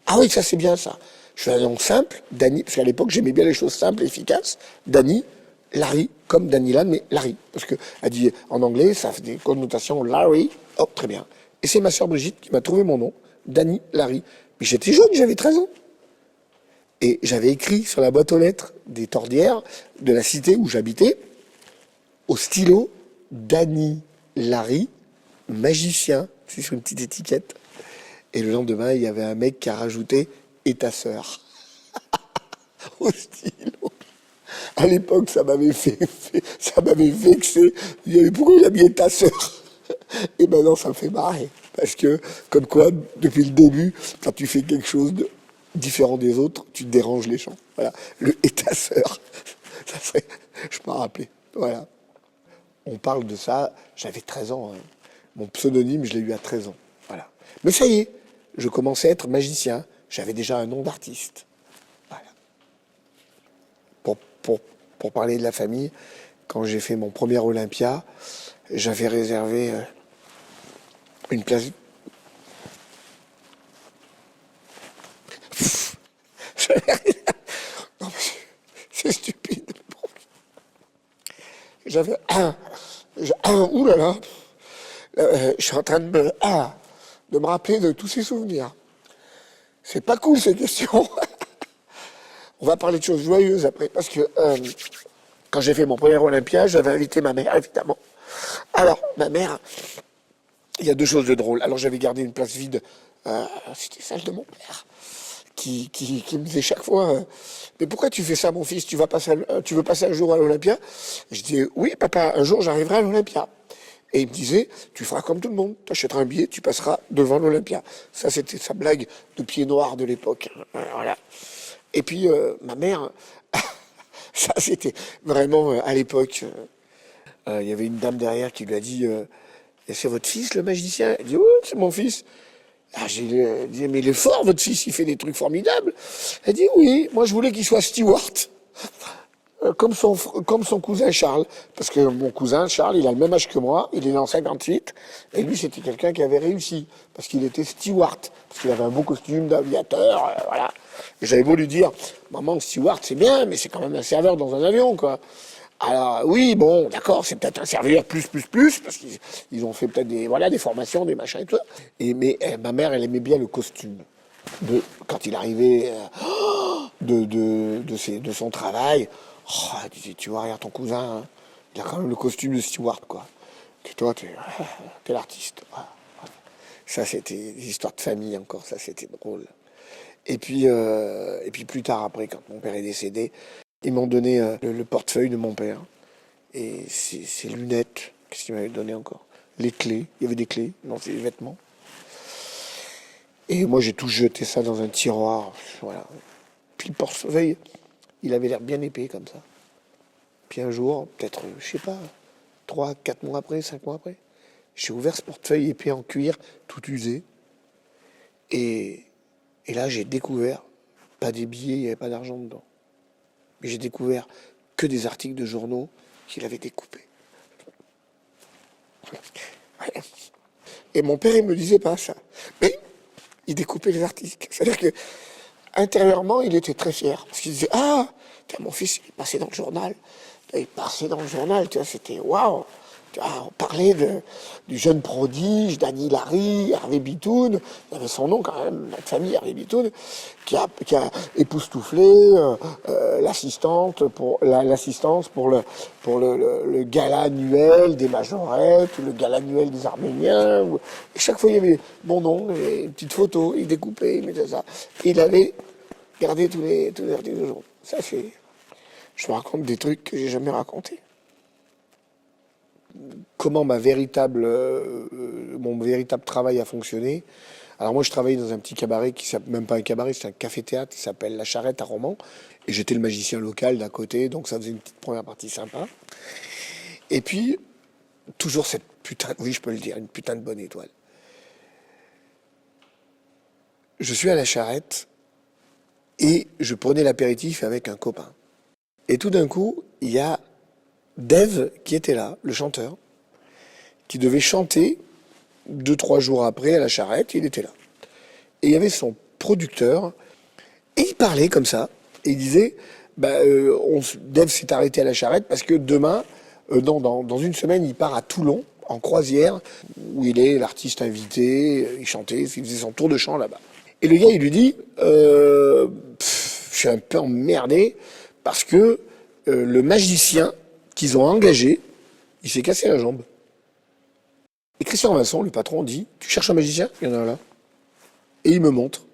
Ah oui, ça c'est bien ça. Je fais un nom simple, Danny, parce qu'à l'époque, j'aimais bien les choses simples et efficaces. Danny Larry, comme Danny Lann, mais Larry. Parce que, elle dit, en anglais, ça fait des connotations Larry. Oh, très bien. Et c'est ma sœur Brigitte qui m'a trouvé mon nom, Danny Larry. Mais j'étais jeune, j'avais 13 ans. Et j'avais écrit sur la boîte aux lettres des Tordières de la cité où j'habitais, au stylo, Danny Larry, magicien, c'est sur une petite étiquette. Et le lendemain, il y avait un mec qui a rajouté « et ta sœur » au stylo. À l'époque, ça m'avait ça m'avait vexé. Il y avait pourquoi il a mis « et ta sœur » Et maintenant, ça me fait marrer. Parce que, comme quoi, depuis le début, quand tu fais quelque chose de différent des autres, tu déranges les gens. Voilà. Le « et ta sœur », ça serait... Je m'en rappelais. Voilà. On parle de ça, j'avais 13 ans. Hein. Mon pseudonyme, je l'ai eu à 13 ans. Voilà. Mais ça y est, je commençais à être magicien. J'avais déjà un nom d'artiste. Voilà. Pour parler de la famille, quand j'ai fait mon premier Olympia, j'avais réservé une place... Non, c'est stupide. J'avais ouh là là, je suis en train de me rappeler de tous ces souvenirs. C'est pas cool ces questions. On va parler de choses joyeuses après, parce que quand j'ai fait mon premier Olympia, j'avais invité ma mère, évidemment. Alors, ma mère, il y a deux choses de drôles. Alors, j'avais gardé une place vide, c'était celle de mon père, qui me disait chaque fois mais pourquoi tu fais ça, mon fils? Tu veux passer un jour à l'Olympia? Je dis oui, papa, un jour j'arriverai à l'Olympia. Et il me disait, tu feras comme tout le monde, tu achèteras un billet, tu passeras devant l'Olympia. Ça, c'était sa blague de pied noir de l'époque. Voilà. Et puis, ma mère, ça, c'était vraiment à l'époque. Il y avait une dame derrière qui lui a dit et c'est votre fils, le magicien? Elle dit oui, c'est mon fils. Ah, j'ai dit, mais il est fort, votre fils, il fait des trucs formidables. Elle dit oui, moi je voulais qu'il soit steward. Comme son cousin Charles. Parce que mon cousin Charles, il a le même âge que moi, il est né en 58, et lui c'était quelqu'un qui avait réussi, parce qu'il était steward, parce qu'il avait un beau costume d'aviateur, voilà. Et j'avais beau lui dire, maman, steward c'est bien, mais c'est quand même un serveur dans un avion, quoi. Alors oui, bon, d'accord, c'est peut-être un serveur plus, parce qu'ils ont fait peut-être des formations, des machins et tout ça. Mais ma mère, elle aimait bien le costume. Quand il arrivait de son travail, oh, elle disait, tu vois, regarde ton cousin, hein, il a quand même le costume de steward, quoi. Que toi, t'es l'artiste. Voilà. Ça, c'était des histoires de famille encore, ça, c'était drôle. Et puis plus tard, après, quand mon père est décédé, ils m'ont donné le portefeuille de mon père. Et ses lunettes, qu'est-ce qu'il m'avait donné encore? Les clés, il y avait des clés dans ses vêtements. Et moi, j'ai tout jeté ça dans un tiroir, voilà. Puis le portefeuille, il avait l'air bien épais comme ça. Puis un jour, peut-être, je sais pas, 3, 4 mois après, 5 mois après, j'ai ouvert ce portefeuille épais en cuir, tout usé. Et là, j'ai découvert, pas des billets, il n'y avait pas d'argent dedans. Mais j'ai découvert que des articles de journaux qu'il avait découpés. Et mon père, il me disait pas ça. Mais il découpait les articles. C'est-à-dire que intérieurement, il était très fier. Parce qu'il disait, ah, mon fils, il passait dans le journal. Il passait dans le journal, tu vois, c'était waouh. On parlait du jeune prodige, Dany Larry, Hervé Bitoun, il y avait son nom quand même, notre famille, Hervé Bitoun, qui a époustouflé l'assistance pour le gala annuel des majorettes, ou le gala annuel des Arméniens. Et chaque fois, il y avait mon nom, une petite photo, il découpait, il mettait ça. Et il avait gardé tous les articles de jour. Ça, c'est... Je me raconte des trucs que j'ai jamais racontés. Comment mon véritable travail a fonctionné. Alors moi, je travaillais dans un petit cabaret qui s'appelle même pas un cabaret, c'est un café-théâtre qui s'appelle La Charrette à Romans. Et j'étais le magicien local d'à côté, donc ça faisait une petite première partie sympa. Et puis, toujours cette putain, oui, je peux le dire, une putain de bonne étoile. Je suis à La Charrette et je prenais l'apéritif avec un copain. Et tout d'un coup, il y a Dave qui était là, le chanteur, qui devait chanter 2-3 jours après à La Charrette, il était là. Et il y avait son producteur, et il parlait comme ça, et il disait, Dave s'est arrêté à La Charrette parce que demain, dans une semaine, il part à Toulon, en croisière, où il est l'artiste invité, il chantait, il faisait son tour de chant là-bas. Et le gars, il lui dit, je suis un peu emmerdé, parce que le magicien qu'ils ont engagé, il s'est cassé la jambe. Et Christian Vincent, le patron, dit, tu cherches un magicien? Il y en a un là. Et il me montre.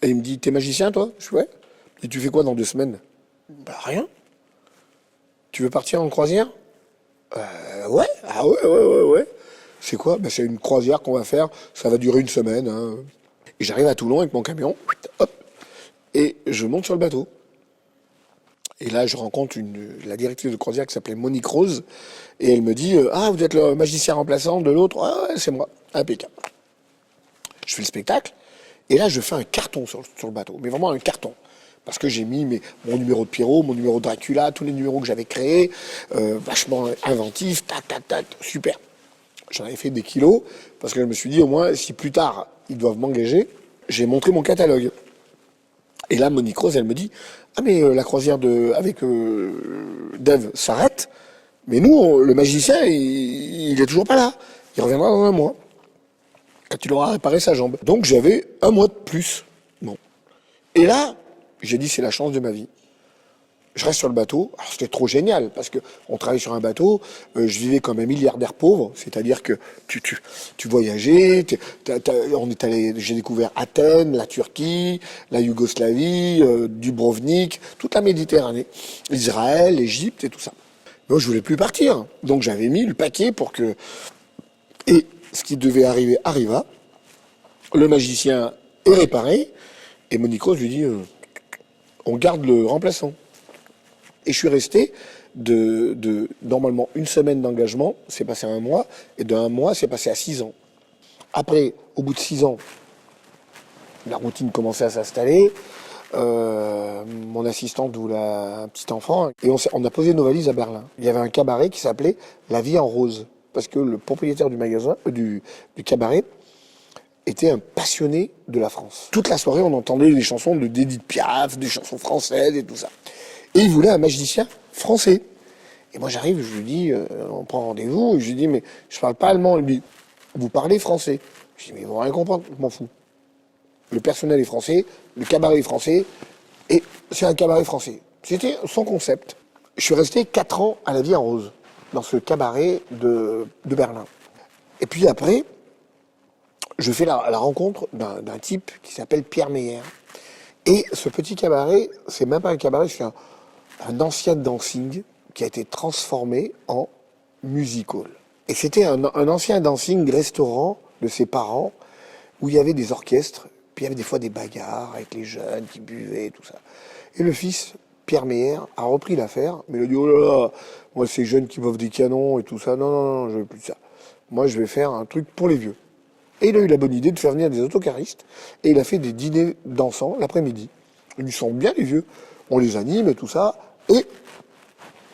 Et il me dit, t'es magicien toi? Je suis ouais. Et tu fais quoi dans 2 semaines? Bah rien. Tu veux partir en croisière? Ouais. Ah ouais. C'est quoi? C'est une croisière qu'on va faire, ça va durer 1 semaine. Hein. Et j'arrive à Toulon avec mon camion, hop, et je monte sur le bateau. Et là, je rencontre la directrice de croisière qui s'appelait Monique Rose, et elle me dit, ah, vous êtes le magicien remplaçant de l'autre? Ah ouais, c'est moi. Impeccable. Je fais le spectacle, et là, je fais un carton sur le bateau, mais vraiment un carton. Parce que j'ai mis mon numéro de Pierrot, mon numéro de Dracula, tous les numéros que j'avais créés, vachement inventifs, tac, super. J'en avais fait des kilos, parce que je me suis dit, au moins, si plus tard, ils doivent m'engager, j'ai montré mon catalogue. Et là, Monique Rose, elle me dit, ah mais la croisière avec Dave s'arrête, mais nous, le magicien, il est toujours pas là. Il reviendra dans 1 mois, quand il aura réparé sa jambe. Donc j'avais 1 mois de plus. Bon. Et là, j'ai dit, c'est la chance de ma vie. Je reste sur le bateau. Alors c'était trop génial, parce que on travaillait sur un bateau, je vivais comme un milliardaire pauvre, c'est-à-dire que tu voyageais, j'ai découvert Athènes, la Turquie, la Yougoslavie, Dubrovnik, toute la Méditerranée, Israël, l'Égypte et tout ça. Moi, je voulais plus partir, donc j'avais mis le paquet pour que... Et ce qui devait arriver arriva. Le magicien est réparé, et Monique Rose lui dit, on garde le remplaçant. Et je suis resté normalement une semaine d'engagement, c'est passé à un mois, et de un mois, c'est passé à 6 ans. Après, au bout de 6 ans, la routine commençait à s'installer. Mon assistante voulait un petit enfant, et on a posé nos valises à Berlin. Il y avait un cabaret qui s'appelait La Vie en Rose, parce que le propriétaire du magasin, du cabaret, était un passionné de la France. Toute la soirée, on entendait des chansons d'Édith Piaf, des chansons françaises et tout ça. Et il voulait un magicien français. Et moi, j'arrive, je lui dis, on prend rendez-vous, et je lui dis, mais je parle pas allemand. Il me dit, vous parlez français. Je dis, mais ils vont rien comprendre, je m'en fous. Le personnel est français, le cabaret est français, et c'est un cabaret français. C'était son concept. Je suis resté 4 ans à La Vie en Rose, dans ce cabaret de Berlin. Et puis après, je fais la rencontre d'un type qui s'appelle Pierre Meyer. Et ce petit cabaret, c'est même pas un cabaret, c'est un ancien dancing qui a été transformé en music hall. Et c'était un ancien dancing restaurant de ses parents, où il y avait des orchestres, puis il y avait des fois des bagarres avec les jeunes qui buvaient et tout ça. Et le fils, Pierre Meyer, a repris l'affaire, mais il a dit, oh là là, moi ces jeunes qui m'offrent des canons et tout ça, non, non, non, je veux plus de ça. Moi je vais faire un truc pour les vieux. Et il a eu la bonne idée de faire venir des autocaristes, et il a fait des dîners dansants l'après-midi. Ils sont bien les vieux, on les anime et tout ça, et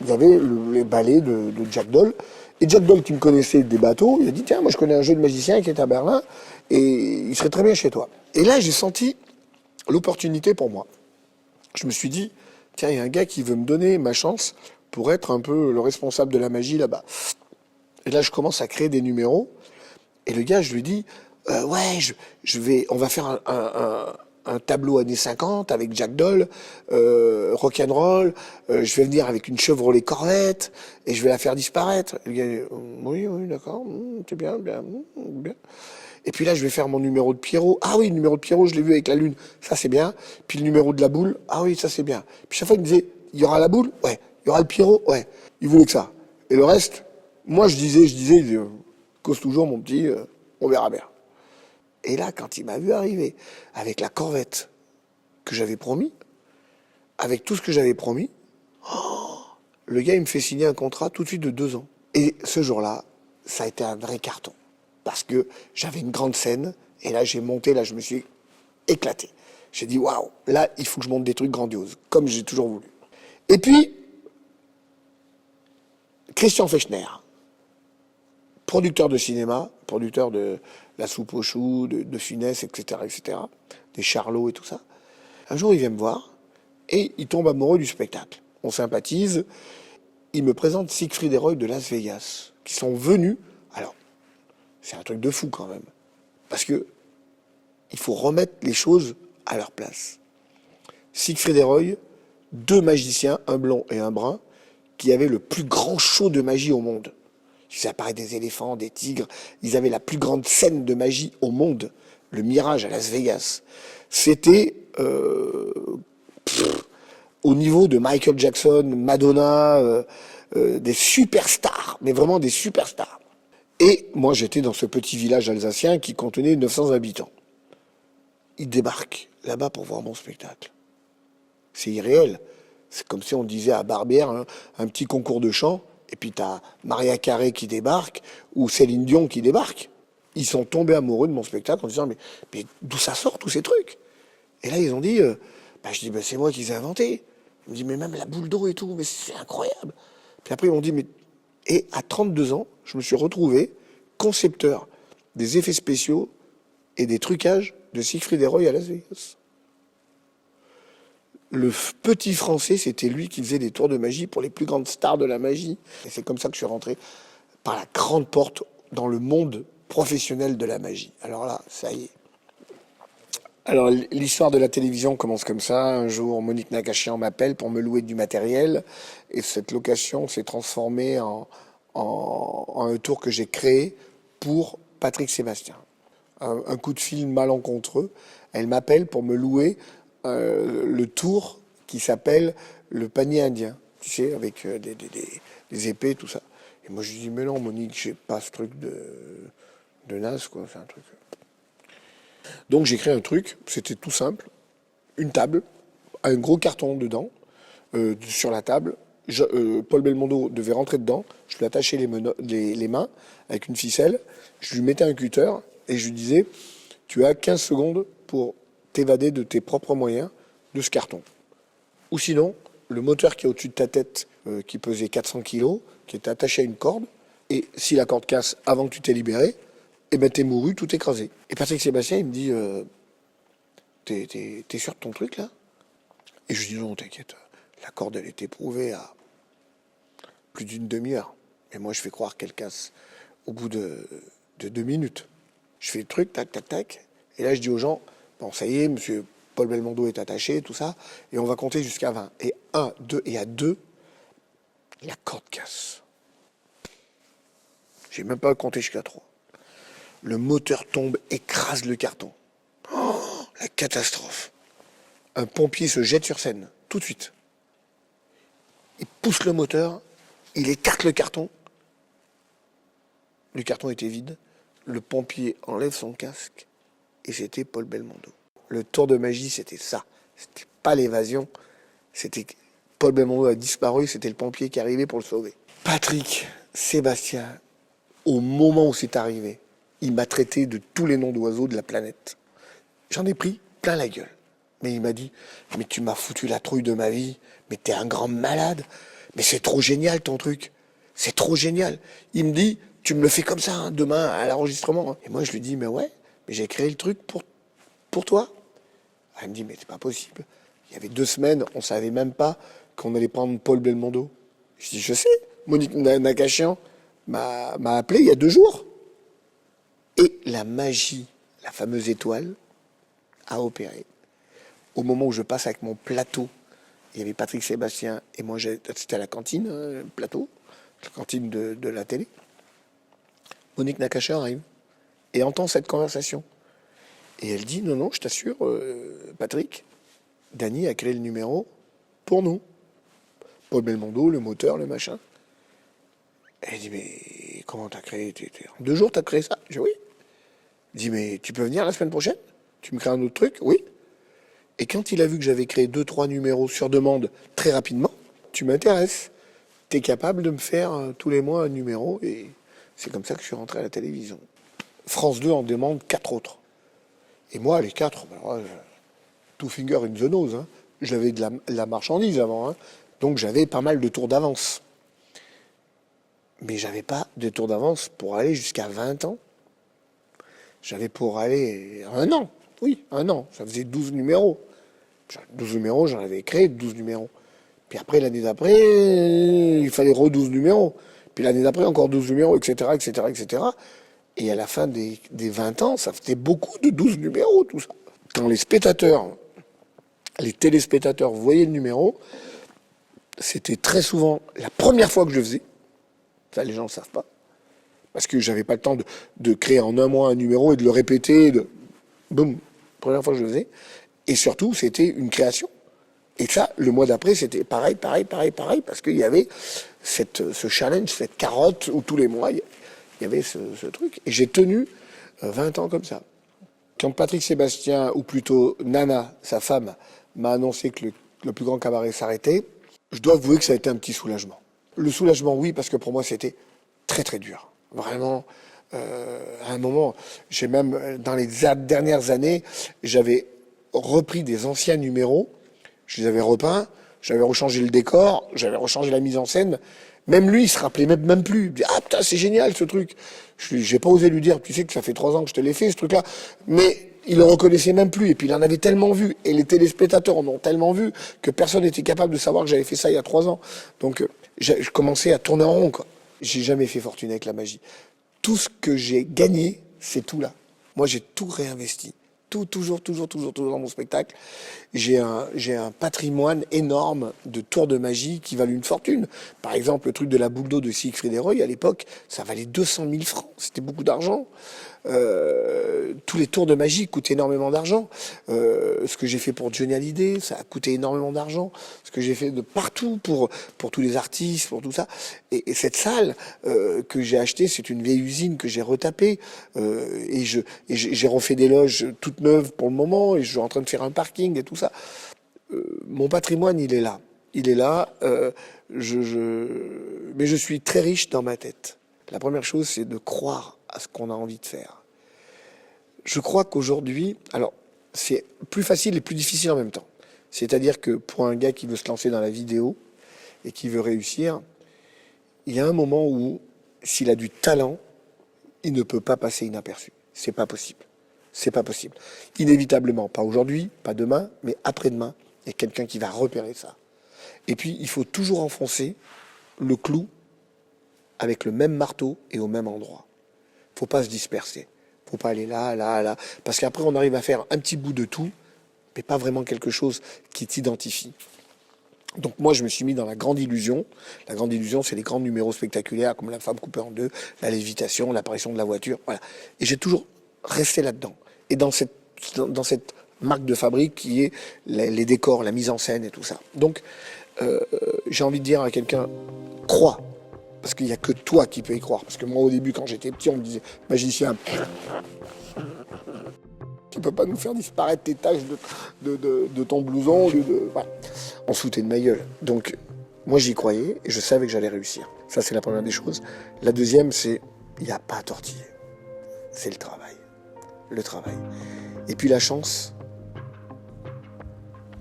il y avait les ballets de Jack Doll. Et Jack Doll, qui me connaissait des bateaux, il a dit, tiens, moi je connais un jeune magicien qui est à Berlin, et il serait très bien chez toi. Et là, j'ai senti l'opportunité pour moi. Je me suis dit, tiens, il y a un gars qui veut me donner ma chance pour être un peu le responsable de la magie là-bas. Et là, je commence à créer des numéros, et le gars, je lui dis, ouais, on va faire un tableau années 50 avec Jack Doll, rock'n'roll, je vais venir avec une Chevrolet Corvette et je vais la faire disparaître. Le gars, oui, oui, d'accord, c'est bien, bien, bien. Et puis là, je vais faire mon numéro de Pierrot. Ah oui, le numéro de Pierrot, je l'ai vu avec la lune, ça c'est bien. Puis le numéro de la boule, ah oui, ça c'est bien. Puis chaque fois, il me disait, il y aura la boule, ouais. Il y aura le Pierrot, ouais. Il voulait que ça. Et le reste, moi je disais, cause toujours mon petit, on verra bien. Et là, quand il m'a vu arriver avec la Corvette que j'avais promis, avec tout ce que j'avais promis, le gars, il me fait signer un contrat tout de suite de 2 ans. Et ce jour-là, ça a été un vrai carton. Parce que j'avais une grande scène, et là, j'ai monté, là, je me suis éclaté. J'ai dit, waouh, là, il faut que je monte des trucs grandioses, comme j'ai toujours voulu. Et puis, Christian Fechner, producteur de cinéma, producteur de La Soupe aux choux, de Funès, etc., des Charlots et tout ça. Un jour, il vient me voir et il tombe amoureux du spectacle. On sympathise. Il me présente Siegfried et Roy de Las Vegas, qui sont venus. Alors, c'est un truc de fou quand même, parce que il faut remettre les choses à leur place. Siegfried et Roy, 2 magiciens, un blond et un brun, qui avaient le plus grand show de magie au monde. Ils apparaissaient des éléphants, des tigres. Ils avaient la plus grande scène de magie au monde, le Mirage à Las Vegas. C'était au niveau de Michael Jackson, Madonna, des superstars, mais vraiment des superstars. Et moi, j'étais dans ce petit village alsacien qui contenait 900 habitants. Ils débarquent là-bas pour voir mon spectacle. C'est irréel. C'est comme si on disait à Barbière, un petit concours de chant, et puis t'as Maria Carré qui débarque, ou Céline Dion qui débarque. Ils sont tombés amoureux de mon spectacle en disant, mais d'où ça sort tous ces trucs? Et là, ils ont dit, je dis, c'est moi qui les ai inventés. Ils me disent, mais même la boule d'eau et tout, mais c'est incroyable. Puis après, ils m'ont dit, Et à 32 ans, je me suis retrouvé concepteur des effets spéciaux et des trucages de Siegfried et Roy à Las Vegas. Le petit français, c'était lui qui faisait des tours de magie pour les plus grandes stars de la magie. Et c'est comme ça que je suis rentré par la grande porte dans le monde professionnel de la magie. Alors là, ça y est. Alors, l'histoire de la télévision commence comme ça. Un jour, Monique Nakachian m'appelle pour me louer du matériel. Et cette location s'est transformée en un tour que j'ai créé pour Patrick Sébastien. Un coup de fil malencontreux. Elle m'appelle pour me louer le tour qui s'appelle le panier indien. Tu sais, avec des épées, tout ça. Et moi, je lui dis, mais non, Monique, j'ai pas ce truc de naze, quoi. C'est un truc... Donc j'ai créé un truc, c'était tout simple, une table, un gros carton dedans, sur la table, Paul Belmondo devait rentrer dedans, je lui attachais les mains avec une ficelle, je lui mettais un cutter et je lui disais, tu as 15 secondes pour t'évader de tes propres moyens de ce carton. Ou sinon, le moteur qui est au-dessus de ta tête, qui pesait 400 kilos, qui était attaché à une corde, et si la corde casse avant que tu t'es libéré, eh ben t'es mouru, tout écrasé. Et Patrick Sébastien, il me dit, t'es sûr de ton truc là? Et je dis non, t'inquiète, la corde elle est éprouvée à plus d'une demi-heure. Et moi je fais croire qu'elle casse au bout de 2 minutes. Je fais le truc, tac, tac, tac. Et là je dis aux gens, bon ça y est, monsieur Paul Belmondo est attaché, tout ça, et on va compter jusqu'à 20. Et 1, 2, et à 2, la corde casse. J'ai même pas compté jusqu'à 3. Le moteur tombe, écrase le carton. Oh, la catastrophe. Un pompier se jette sur scène, tout de suite. Il pousse le moteur, il écarte le carton. Le carton était vide. Le pompier enlève son casque et c'était Paul Belmondo. Le tour de magie, c'était ça. C'était pas l'évasion. C'était Paul Belmondo a disparu, c'était le pompier qui arrivait pour le sauver. Patrick Sébastien, au moment où c'est arrivé, il m'a traité de tous les noms d'oiseaux de la planète. J'en ai pris plein la gueule. Mais il m'a dit, mais tu m'as foutu la trouille de ma vie, mais t'es un grand malade, mais c'est trop génial ton truc, c'est trop génial. Il me dit, tu me le fais comme ça, hein, demain à l'enregistrement. Hein. Et moi je lui dis, mais ouais, mais j'ai créé le truc pour toi. Elle me dit, mais c'est pas possible. Il y avait 2 semaines, on savait même pas qu'on allait prendre Paul Belmondo. Je dis, je sais, Monique Nakachian m'a appelé il y a 2 jours. Et la magie, la fameuse étoile, a opéré. Au moment où je passe avec mon plateau, il y avait Patrick Sébastien et moi, c'était à la cantine, le plateau, la cantine de la télé. Monique Nakachian arrive et entend cette conversation. Et elle dit, non, je t'assure, Patrick, Dany a créé le numéro pour nous. Paul Belmondo, le moteur, le machin. Elle dit, mais comment t'as créé? En 2 jours, t'as créé ça? Je dis, oui. Elle dit, mais tu peux venir la semaine prochaine? Tu me crées un autre truc? Oui. Et quand il a vu que j'avais créé 2-3 numéros sur demande très rapidement, tu m'intéresses. Tu es capable de me faire tous les mois un numéro. Et c'est comme ça que je suis rentré à la télévision. France 2 en demande 4 autres. Et moi, les 4, two finger in the nose. Hein. J'avais de la marchandise avant. Hein. Donc j'avais pas mal de tours d'avance. Mais j'avais pas de tours d'avance pour aller jusqu'à 20 ans. J'avais pour aller 1 an. Oui, 1 an. Ça faisait 12 numéros. 12 numéros, j'en avais créé 12 numéros. Puis après, l'année d'après, il fallait 12 numéros. Puis l'année d'après, encore 12 numéros, etc., etc., etc. Et à la fin des 20 ans, ça faisait beaucoup de 12 numéros, tout ça. Quand les téléspectateurs voyaient le numéro, c'était très souvent la première fois que je le faisais. Ça, les gens ne savent pas. Parce que j'avais pas le temps de créer en 1 mois un numéro et de le répéter. Boum, première fois que je le faisais. Et surtout, c'était une création. Et ça, le mois d'après, c'était pareil, parce qu'il y avait ce challenge, cette carotte, où tous les mois, il y avait ce truc. Et j'ai tenu 20 ans comme ça. Quand Patrick Sébastien, ou plutôt Nana, sa femme, m'a annoncé que le plus grand cabaret s'arrêtait, je dois avouer que ça a été un petit soulagement. Le soulagement, oui, parce que pour moi, c'était très, très dur. Vraiment, à un moment, j'ai même, dans les dernières années, j'avais repris des anciens numéros, je les avais repeints, j'avais rechangé le décor, j'avais rechangé la mise en scène. Même lui, il se rappelait même plus. Il me dit, ah putain, c'est génial ce truc. J'ai pas osé lui dire, tu sais que ça fait 3 ans que je te l'ai fait, ce truc-là. Mais il le reconnaissait même plus. Et puis il en avait tellement vu. Et les téléspectateurs en ont tellement vu que personne n'était capable de savoir que j'avais fait ça il y a 3 ans. Donc, je commençais à tourner en rond, quoi. J'ai jamais fait fortune avec la magie. Tout ce que j'ai gagné, c'est tout là. Moi, j'ai tout réinvesti. Toujours dans mon spectacle. J'ai un patrimoine énorme de tours de magie qui valent une fortune. Par exemple, le truc de la boule d'eau de Siegfried et Roy, à l'époque, ça valait 200 000 francs. C'était beaucoup d'argent. Tous les tours de magie coûtent énormément d'argent. Ce que j'ai fait pour Johnny Hallyday, ça a coûté énormément d'argent. Ce que j'ai fait de partout pour tous les artistes, pour tout ça. Et cette salle que j'ai achetée, c'est une vieille usine que j'ai retapée. Et j'ai refait des loges toutes neuves pour le moment. Et je suis en train de faire un parking et tout ça. Mon patrimoine, il est là. il est là. Mais je suis très riche dans ma tête. La première chose, c'est de croire à ce qu'on a envie de faire. Je crois qu'aujourd'hui, alors c'est plus facile et plus difficile en même temps. C'est-à-dire que pour un gars qui veut se lancer dans la vidéo et qui veut réussir, il y a un moment où, s'il a du talent, il ne peut pas passer inaperçu. C'est pas possible. C'est pas possible. Inévitablement, pas aujourd'hui, pas demain, mais après-demain, il y a quelqu'un qui va repérer ça. Et puis, il faut toujours enfoncer le clou avec le même marteau et au même endroit. Faut pas se disperser. Faut pas aller là, là, là. Parce qu'après, on arrive à faire un petit bout de tout, mais pas vraiment quelque chose qui t'identifie. Donc moi, je me suis mis dans la grande illusion. La grande illusion, c'est les grands numéros spectaculaires, comme la femme coupée en deux, la lévitation, l'apparition de la voiture, voilà. Et j'ai toujours resté là-dedans. Et dans cette marque de fabrique qui est les décors, la mise en scène et tout ça. Donc, j'ai envie de dire à quelqu'un, crois. Parce qu'il n'y a que toi qui peux y croire. Parce que moi, au début, quand j'étais petit, on me disait, magicien, tu peux pas nous faire disparaître tes taches de ton blouson. Voilà. On se foutait de ma gueule. Donc, moi, j'y croyais et je savais que j'allais réussir. Ça, c'est la première des choses. La deuxième, c'est, il n'y a pas à tortiller. C'est le travail. Le travail. Et puis la chance,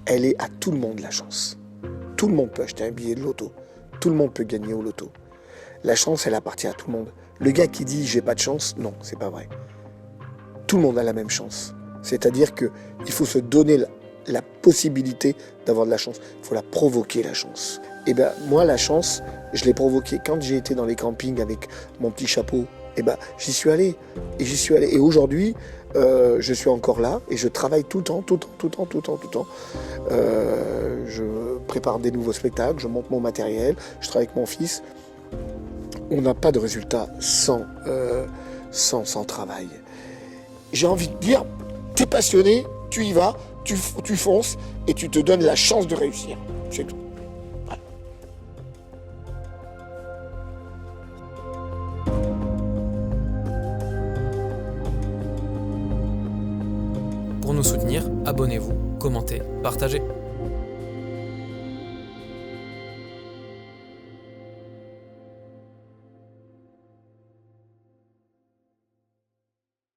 elle est à tout le monde, la chance. Tout le monde peut acheter un billet de loto. Tout le monde peut gagner au loto. La chance, elle appartient à tout le monde. Le gars qui dit « j'ai pas de chance », non, c'est pas vrai. Tout le monde a la même chance. C'est-à-dire qu'il faut se donner la possibilité d'avoir de la chance. Il faut la provoquer, la chance. Et ben moi, la chance, je l'ai provoquée quand j'ai été dans les campings avec mon petit chapeau. Et ben j'y suis allé. Et j'y suis allé. Et aujourd'hui, je suis encore là et je travaille tout le temps. Je prépare des nouveaux spectacles, je monte mon matériel, je travaille avec mon fils. On n'a pas de résultat sans travail. J'ai envie de dire, t'es passionné, tu y vas, tu fonces et tu te donnes la chance de réussir. C'est tout. Voilà. Pour nous soutenir, abonnez-vous, commentez, partagez.